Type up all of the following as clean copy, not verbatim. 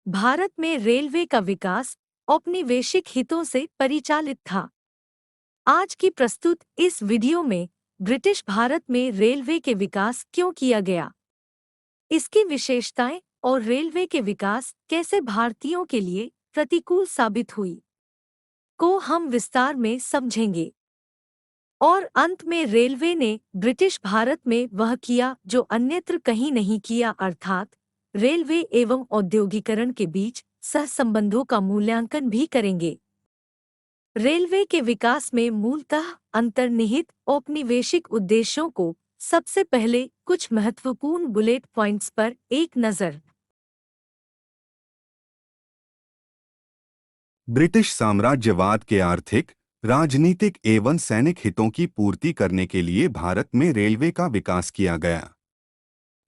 भारत में रेलवे का विकास औपनिवेशिक हितों से परिचालित था। आज की प्रस्तुत इस वीडियो में ब्रिटिश भारत में रेलवे के विकास क्यों किया गया, इसकी विशेषताएं और रेलवे के विकास कैसे भारतीयों के लिए प्रतिकूल साबित हुई को हम विस्तार में समझेंगे। और अंत में रेलवे ने ब्रिटिश भारत में वह किया जो अन्यत्र कहीं नहीं किया, अर्थात रेलवे एवं औद्योगिकरण के बीच सहसंबंधों का मूल्यांकन भी करेंगे। रेलवे के विकास में मूलतः अंतर्निहित औपनिवेशिक उद्देश्यों को सबसे पहले कुछ महत्वपूर्ण बुलेट पॉइंट्स पर एक नज़र। ब्रिटिश साम्राज्यवाद के आर्थिक, राजनीतिक एवं सैनिक हितों की पूर्ति करने के लिए भारत में रेलवे का विकास किया गया।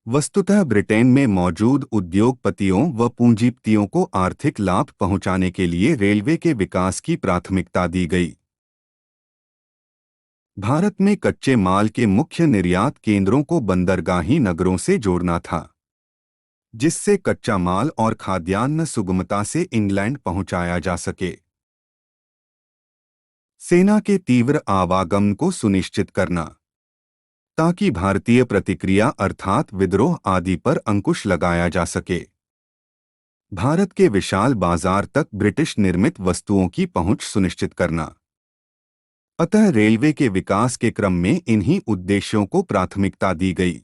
वस्तुतः ब्रिटेन में मौजूद उद्योगपतियों व पूंजीपतियों को आर्थिक लाभ पहुंचाने के लिए रेलवे के विकास की प्राथमिकता दी गई। भारत में कच्चे माल के मुख्य निर्यात केंद्रों को बंदरगाही नगरों से जोड़ना था, जिससे कच्चा माल और खाद्यान्न सुगमता से इंग्लैंड पहुंचाया जा सके। सेना के तीव्र आवागमन को सुनिश्चित करना, ताकि भारतीय प्रतिक्रिया अर्थात विद्रोह आदि पर अंकुश लगाया जा सके। भारत के विशाल बाजार तक ब्रिटिश निर्मित वस्तुओं की पहुंच सुनिश्चित करना। अतः रेलवे के विकास के क्रम में इन्हीं उद्देश्यों को प्राथमिकता दी गई।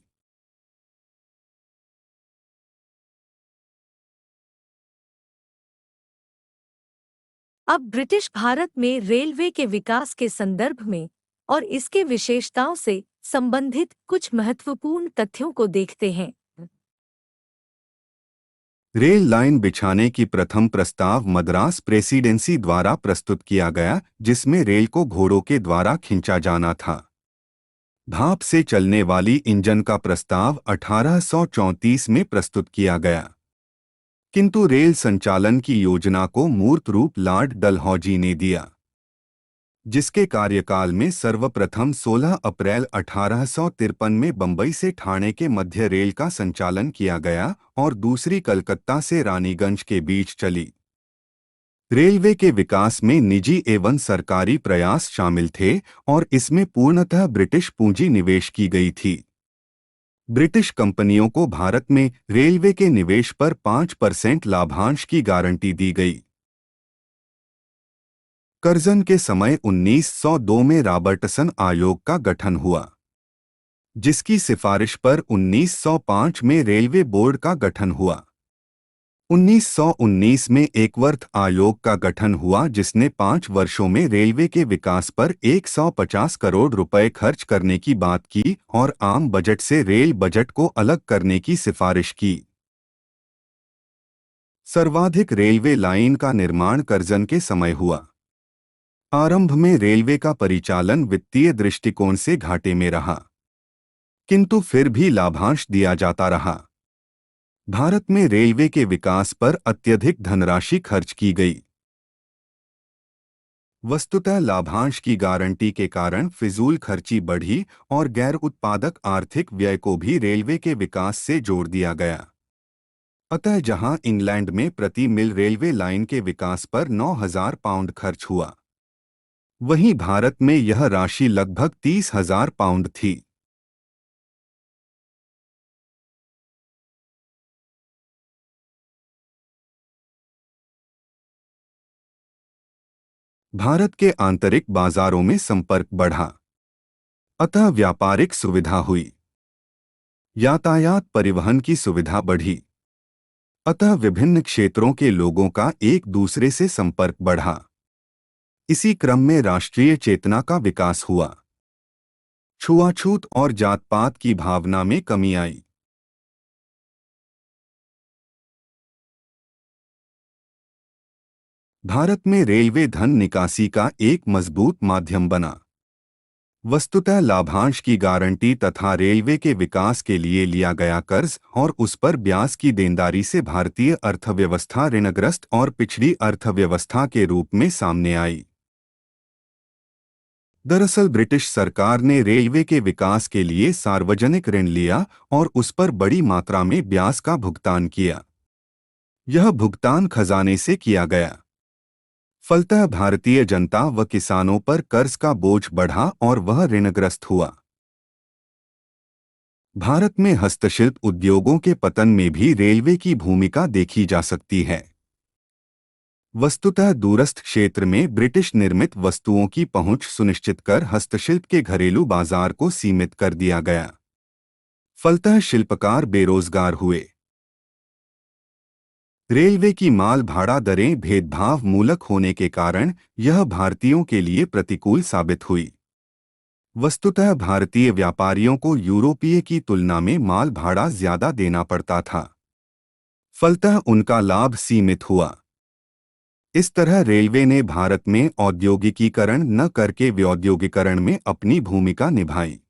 अब ब्रिटिश भारत में रेलवे के विकास के संदर्भ में और इसके विशेषताओं से संबंधित कुछ महत्वपूर्ण तथ्यों को देखते हैं। रेल लाइन बिछाने की प्रथम प्रस्ताव मद्रास प्रेसिडेंसी द्वारा प्रस्तुत किया गया, जिसमें रेल को घोड़ों के द्वारा खींचा जाना था। भाप से चलने वाली इंजन का प्रस्ताव 1834 में प्रस्तुत किया गया, किंतु रेल संचालन की योजना को मूर्त रूप लॉर्ड डलहौजी ने दिया, जिसके कार्यकाल में सर्वप्रथम 16 अप्रैल 1853 में बंबई से ठाणे के मध्य रेल का संचालन किया गया और दूसरी कलकत्ता से रानीगंज के बीच चली। रेलवे के विकास में निजी एवं सरकारी प्रयास शामिल थे और इसमें पूर्णतः ब्रिटिश पूंजी निवेश की गई थी। ब्रिटिश कंपनियों को भारत में रेलवे के निवेश पर 5% लाभांश की गारंटी दी गई। कर्जन के समय 1902 में रॉबर्टसन आयोग का गठन हुआ, जिसकी सिफारिश पर 1905 में रेलवे बोर्ड का गठन हुआ। 1919 में एकवर्थ आयोग का गठन हुआ, जिसने 5 वर्षों में रेलवे के विकास पर 150 करोड़ रुपए खर्च करने की बात की और आम बजट से रेल बजट को अलग करने की सिफारिश की। सर्वाधिक रेलवे लाइन का निर्माण कर्जन के समय हुआ। आरंभ में रेलवे का परिचालन वित्तीय दृष्टिकोण से घाटे में रहा, किंतु फिर भी लाभांश दिया जाता रहा। भारत में रेलवे के विकास पर अत्यधिक धनराशि खर्च की गई। वस्तुतः लाभांश की गारंटी के कारण फिजूल खर्ची बढ़ी और गैर उत्पादक आर्थिक व्यय को भी रेलवे के विकास से जोड़ दिया गया। अतः जहां इंग्लैंड में प्रति मील रेलवे लाइन के विकास पर 9,000 पाउंड खर्च हुआ, वहीं भारत में यह राशि लगभग 30,000 पाउंड थी। भारत के आंतरिक बाजारों में संपर्क बढ़ा, अतः व्यापारिक सुविधा हुई। यातायात परिवहन की सुविधा बढ़ी, अतः विभिन्न क्षेत्रों के लोगों का एक दूसरे से संपर्क बढ़ा। इसी क्रम में राष्ट्रीय चेतना का विकास हुआ। छुआछूत और जात-पात की भावना में कमी आई। भारत में रेलवे धन निकासी का एक मजबूत माध्यम बना। वस्तुतः लाभांश की गारंटी तथा रेलवे के विकास के लिए लिया गया कर्ज और उस पर ब्याज की देनदारी से भारतीय अर्थव्यवस्था ऋणग्रस्त और पिछड़ी अर्थव्यवस्था के रूप में सामने आई। दरअसल ब्रिटिश सरकार ने रेलवे के विकास के लिए सार्वजनिक ऋण लिया और उस पर बड़ी मात्रा में ब्याज का भुगतान किया। यह भुगतान खजाने से किया गया। फलतः भारतीय जनता व किसानों पर कर्ज का बोझ बढ़ा और वह ऋणग्रस्त हुआ। भारत में हस्तशिल्प उद्योगों के पतन में भी रेलवे की भूमिका देखी जा सकती है। वस्तुतः दूरस्थ क्षेत्र में ब्रिटिश निर्मित वस्तुओं की पहुंच सुनिश्चित कर हस्तशिल्प के घरेलू बाजार को सीमित कर दिया गया। फलतः शिल्पकार बेरोजगार हुए। रेलवे की माल भाड़ा दरें भेदभाव मूलक होने के कारण यह भारतीयों के लिए प्रतिकूल साबित हुई। वस्तुतः भारतीय व्यापारियों को यूरोपीय की तुलना में माल भाड़ा ज्यादा देना पड़ता था। फलतः उनका लाभ सीमित हुआ। इस तरह रेलवे ने भारत में औद्योगिकीकरण न करके व्योद्योगीकरण में अपनी भूमिका निभाई।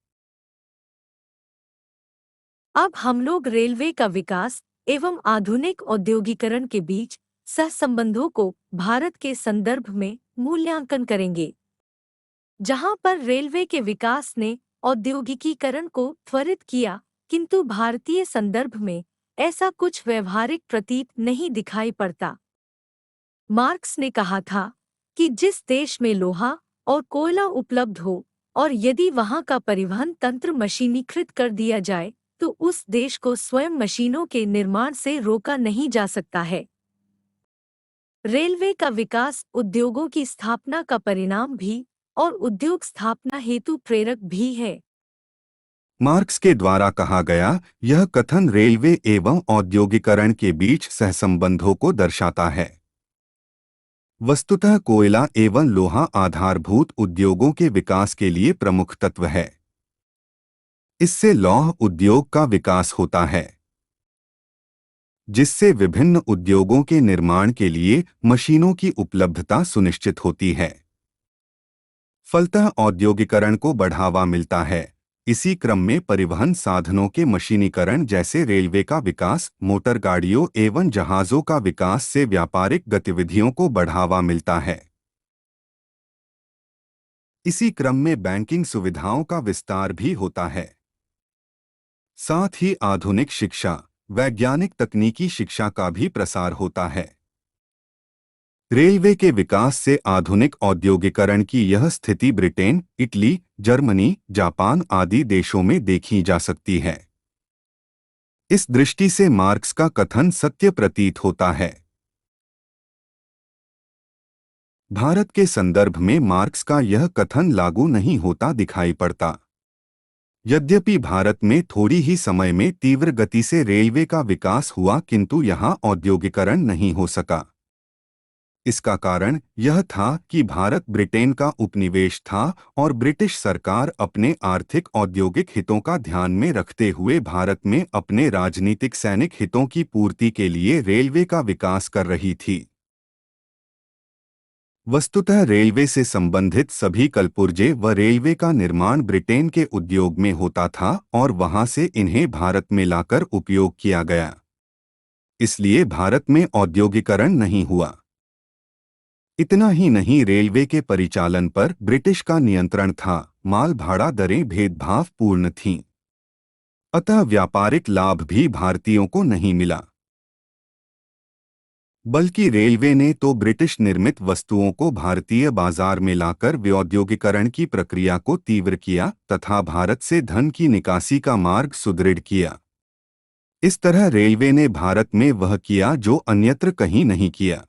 अब हम लोग रेलवे का विकास एवं आधुनिक औद्योगीकरण के बीच सहसंबंधों को भारत के संदर्भ में मूल्यांकन करेंगे, जहां पर रेलवे के विकास ने औद्योगिकीकरण को त्वरित किया, किंतु भारतीय संदर्भ में ऐसा कुछ व्यवहारिक प्रतीत नहीं दिखाई पड़ता। मार्क्स ने कहा था कि जिस देश में लोहा और कोयला उपलब्ध हो और यदि वहां का परिवहन तंत्र मशीनीकृत कर दिया जाए तो उस देश को स्वयं मशीनों के निर्माण से रोका नहीं जा सकता है। रेलवे का विकास उद्योगों की स्थापना का परिणाम भी और उद्योग स्थापना हेतु प्रेरक भी है। मार्क्स के द्वारा कहा गया यह कथन रेलवे एवं औद्योगिकरण के बीच सहसंबंधों को दर्शाता है। वस्तुतः कोयला एवं लोहा आधारभूत उद्योगों के विकास के लिए प्रमुख तत्व है। इससे लौह उद्योग का विकास होता है, जिससे विभिन्न उद्योगों के निर्माण के लिए मशीनों की उपलब्धता सुनिश्चित होती है। फलतः औद्योगिकरण को बढ़ावा मिलता है। इसी क्रम में परिवहन साधनों के मशीनीकरण जैसे रेलवे का विकास, मोटर गाड़ियों एवं जहाजों का विकास से व्यापारिक गतिविधियों को बढ़ावा मिलता है। इसी क्रम में बैंकिंग सुविधाओं का विस्तार भी होता है। साथ ही आधुनिक शिक्षा, वैज्ञानिक तकनीकी शिक्षा का भी प्रसार होता है। रेलवे के विकास से आधुनिक औद्योगिकरण की यह स्थिति ब्रिटेन, इटली, जर्मनी, जापान आदि देशों में देखी जा सकती है। इस दृष्टि से मार्क्स का कथन सत्य प्रतीत होता है। भारत के संदर्भ में मार्क्स का यह कथन लागू नहीं होता दिखाई पड़ता। यद्यपि भारत में थोड़ी ही समय में तीव्र गति से रेलवे का विकास हुआ, किंतु यहाँ औद्योगिकरण नहीं हो सका। इसका कारण यह था कि भारत ब्रिटेन का उपनिवेश था और ब्रिटिश सरकार अपने आर्थिक औद्योगिक हितों का ध्यान में रखते हुए भारत में अपने राजनीतिक सैनिक हितों की पूर्ति के लिए रेलवे का विकास कर रही थी। वस्तुतः रेलवे से संबंधित सभी कलपुर्जे व रेलवे का निर्माण ब्रिटेन के उद्योग में होता था और वहां से इन्हें भारत में लाकर उपयोग किया गया। इसलिए भारत में औद्योगिकरण नहीं हुआ। इतना ही नहीं, रेलवे के परिचालन पर ब्रिटिश का नियंत्रण था। माल भाड़ा दरें भेदभावपूर्ण थीं। अतः व्यापारिक लाभ भी भारतीयों को नहीं मिला, बल्कि रेलवे ने तो ब्रिटिश निर्मित वस्तुओं को भारतीय बाजार में लाकर व्योद्योगीकरण की प्रक्रिया को तीव्र किया तथा भारत से धन की निकासी का मार्ग सुदृढ़ किया। इस तरह रेलवे ने भारत में वह किया जो अन्यत्र कहीं नहीं किया।